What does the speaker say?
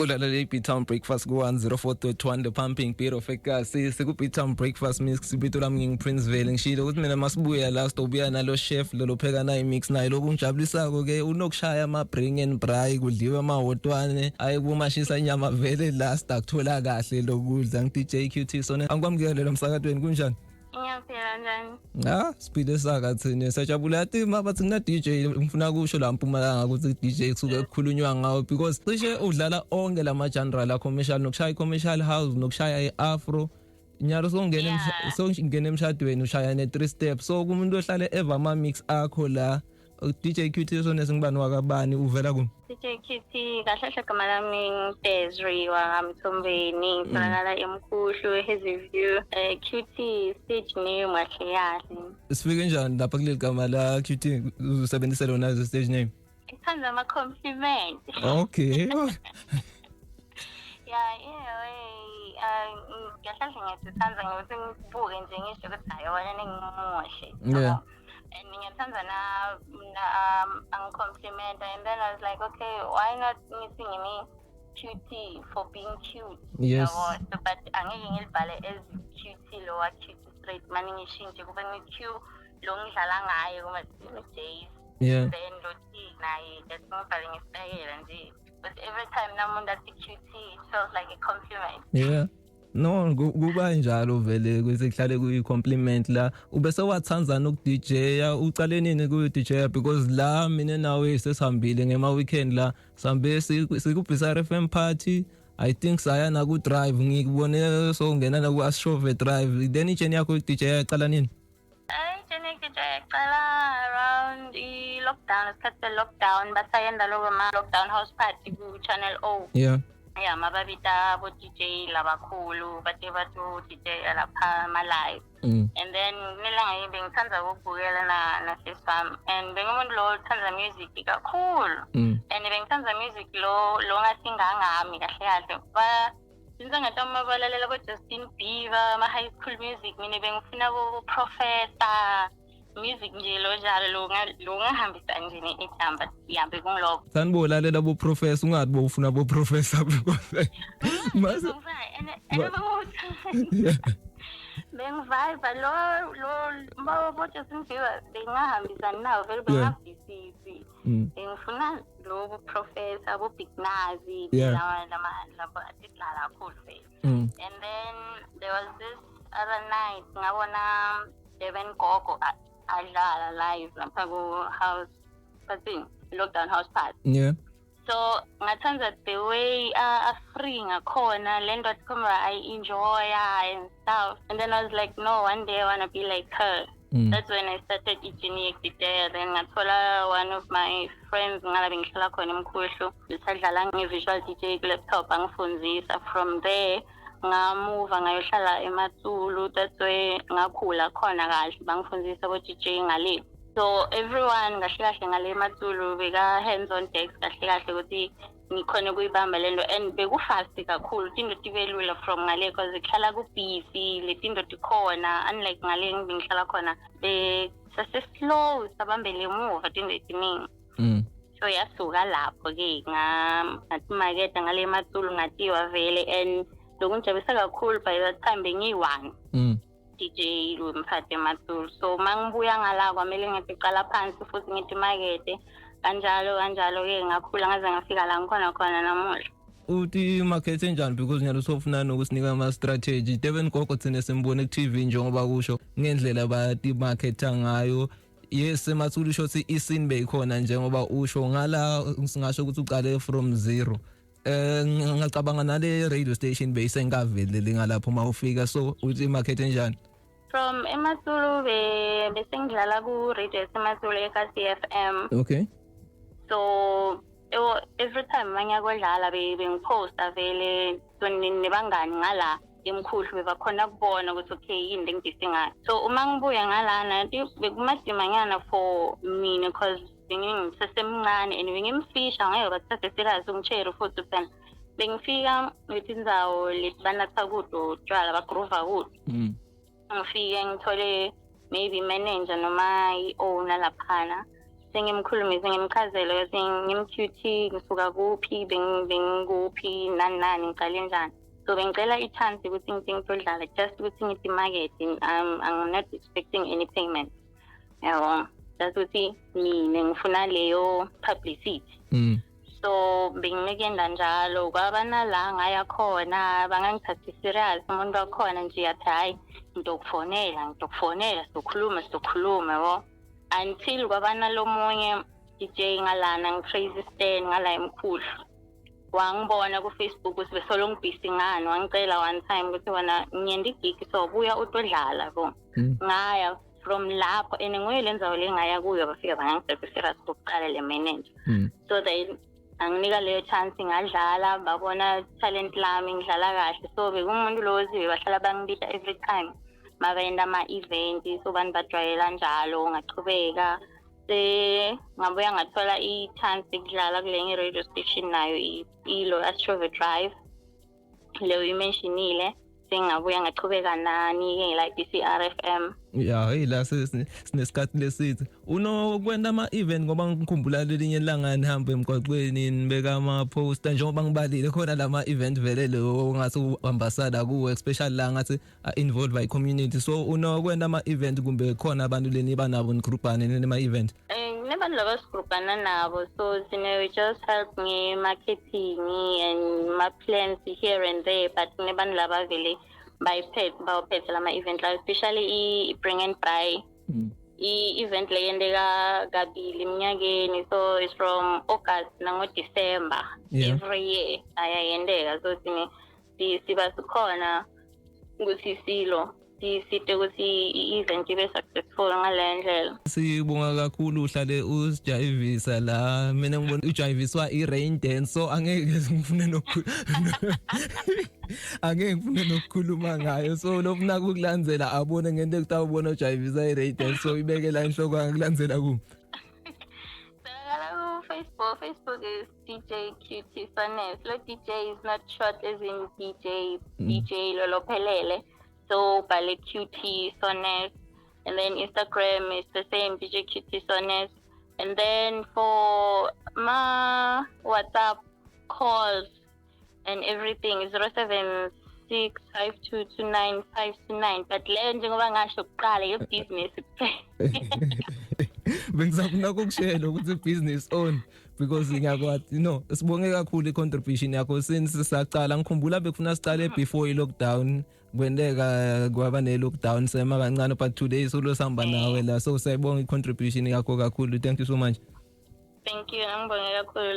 Ulalele i-Beatown Breakfast ku-104.1 The Pumping Beat of Ekasi siku-Beatown Breakfast mix ibito lami ngingu-Prince Vele ngishilo ukuthi mina masibuya la sizobuya nalo chef lolo pheka nayo mix nayo lokungijabulisako ke unokushaya ama-bring and braai kudliwe amahotwane ayi kumashisa inyama vele last akuthola kahle lokudla ngi-DJ QT sona angikwamukele lo msakatweni kunjani? Ngiyaphila njani? Siphile saka thina sajabula ati mabathi kuna DJ ngifuna kusho la Mpumalanga ukuthi DJ kusuke kukhulunywa ngawo because cishe udlala onke lama genre la commercial nokushaya commercial house nokushaya iafro nyaro songena emshadweni ushaya ne3 step so kumuntu ohlale eva ama mix akho la DJ QT sona singibani wakabani uvela ku DJ QT kahle gama lami Desri waMthombeni ngitholakala eMkhuhlu Hazyview QT stage name kahle sifike njani lapha kuleli gama la QT usebenzisa lona as stage name ngithanda ama compliment okay kahle ngiyathanza ngokuthi ngibuke nje ngisho ukuthi hayi wena ningimoshe and ngiyathanda compliment and then I was like okay why not singing me QT for being cute yes but angeke ngilibhale as QT lo wa QT straight manje ngishintshe kube ngi-Q lo ngidlala ngayo kuma days then lo T naye that's ngibhale ngesitayela nje but every time namuntu athi QT it feels like a compliment no kuba njalo vele kwesihlale kuyi-compliment la ubese wathandzana uku-DJ ucale nini kuyi-DJ because la mina nawe sesihambile ngema-weekend la sihambe siku-Bizarre FM party I think saya naku-drive ngikubone sowungena naku-Astrove drive then ijeni yakho i-DJ yaqala nini? Ijeni i-DJ yaqala around i-lockdown isikhathi se-lockdown basayenda loko ma-lockdown house party ku-Channel O mababita abo DJ labakhulu bathi bathu DJ lapha live and then nilanga bengithanda ukubukela na sesam and bengumuntu lo uthanda music kakhulu and bengithanda music lo ngasingangami kahle ba sinza ngathi amabalalela bo Justin Bieber ma high school music mina bengifuna bo Professor music nje lo njalo lo ngahambisa nje neithamba ihambe kungilobo sanibolalela bo professor ungathi bo ufuna bo professor because mase bengivibe lo mabo Justin Bieber bengahambisa nawo vele bengabhisisi ngifuna lo professor bo Big Nazi laba atlala kakhulu and then there was this other night ngabona Devin Gogo adlala live lapha ku-house party lockdown house party so ngathanda the way free ngakhona le nto athi I enjoy and stuff and then I was like no one day I want to be like her that's when I started ijini yekudidela then ngathola one of my friends ngala bengihlala khona eMkhuhlu lisadlala nge-visual DJ ku-laptop angifundzisa from there ngamuva ngayohlala eMatsulu that's where ngakhula khona kahle bangifundzisa abo DJ ngale so everyone kahle ngale eMatsulu beka hands on deck kahle ukuthi ngikhona kuyibamba lento and bekufast kakhulu into tibelula from ngale because ihlala ku busy letinto tikhona unlike ngale ngihlala khona sase slow sabambele emuva into etiningi so yasuka lapho ke ngathi market ngale eMatsulu ngatiwa vele and lokungijabulisa kakhulu by that time bengiyi-1 DJ lomphathi eMatsulu so mangibuya ngala kwamele ngiqala phansi futhi ngithi makete kanjalo ke ngakhula ngaze ngafika la ngikhona khona namuhla uthi market enjani because nyalo sofuna nokusinika ama strategy Devin Gogo thina simbone ku-TV njengoba kusho ngendlela bathi marketa ngayo yes eMatsulu shothi isini beyikhona njengoba usho ngala singasho ukuthi uqale from zero ngicabanga nale radio station base engavelele ngalapho mawufika so uthi market enjani from eMatsulu bese ngidlala ku radio eMatsulu eKasi FM okay so every time manyakodlala bengiposta vele nebangani ngala eMkhuhlu bebakhona kubona ukuthi okay yini engidingayo so uma ngibuya ngalana bekumadimanyana for mina because bengisesemncane and bengimfisha ngeke bathathe serious ungitshela futhi phela bengifika ngitindzawo lesibanatha kudo tshwala bagrova kudo ngifike ngithole maybe manager noma i-owner laphana ngimkhulumise ngimchazele ukuthi ngim-QT ngisuka kuphi bengikuphi nani ngiqale njani. So bengicela i-chance ukuthi ngidlala just ukuthi ngithi market. I'm not expecting any payment. Yabo. That's ukuthi mina ngifuna leyo publicity. So benginekenda njalo kwabana la ngaya khona bangangithathi serious umuntu wakhona nje yathi hayi ngizokufonela sokhuluma yabo. Until kwabana lo munye DJ ngalana ngi-Crazy Stan ngala emkhulu wangibona ku Facebook ukuthi besolo ngibhisi ngani wangicela one time ukuthi wena ngiyenda igig so buya utodlala bo ngaya from lapho enengoyilenzayo lengaya kuyo bafika bangangithatha serious kokuqala le manager. So they anginika leyo chance ngadlala babona talent lami ngidlala kahle so bekumuntu loziwe bahlala bangibita every time mabenda ama-event so bantu bajwayela njalo ngaqhubeka ngabuya ngathola i-chance ukudlala kule radio station nayo ilo Astrove Drive leyo imentionile sengabuya ngaqhubeka nani like DCRFM. Yeah, la sinesikhathi lesithi unokwenda ama-event ngoba ngikhumbula lelinye ilanga nihamba emgwaqweni nibeka ama-poster njengoba ngibalile khona lama-event vele lo ngathi u-ambassador kuwe especially la ngathi involved by community so unokwenda ama-event kumbe khona abantu leni banabo nigrupane nema-event? Nebantu labasigrupana nabo so we just help nge-marketing and ma-plans here and there but nebantu laba vele bawuphethe lama-event la especially i-Bring and Buy i-event leyendeka kabili eminyakeni so it's from August nango-December every year ayayendeka so siba sikhona ukuthi silo site ukuthi i-event ibe successful ngale ndlela. Sibonga kakhulu uhlale usijayivisa la mina ngibona ujayiviswa i-rain dance so angeke ngifune nokukhuluma ngayo so lofuna ukukulandzela abone ngento ekutawubona ujayivisa i-rain dance so ibekela inhloko akulandzela ku. Facebook is DJ QT Sonnes. Lo DJ is not short as in DJ Lolo Pelele. So Bale QT Sonnes, and then Instagram is the same DJ QT Sonnes, and then for my WhatsApp calls and everything is 076522959. But le njengoba ngasho kuqala yo business bengizafuna ukukushela ukuthi business own because ngiyakwazi sibonge kakhulu i-contribution yakho since sacala ngikhumbula bekufuna sicale before i-lockdown kwendeka kwaba ne-lockdown sema kancane but today solo sihamba nawe la so sayibonga i-contribution yakho kakhulu. Thank you so much. Thank you ngibonge kakhulu.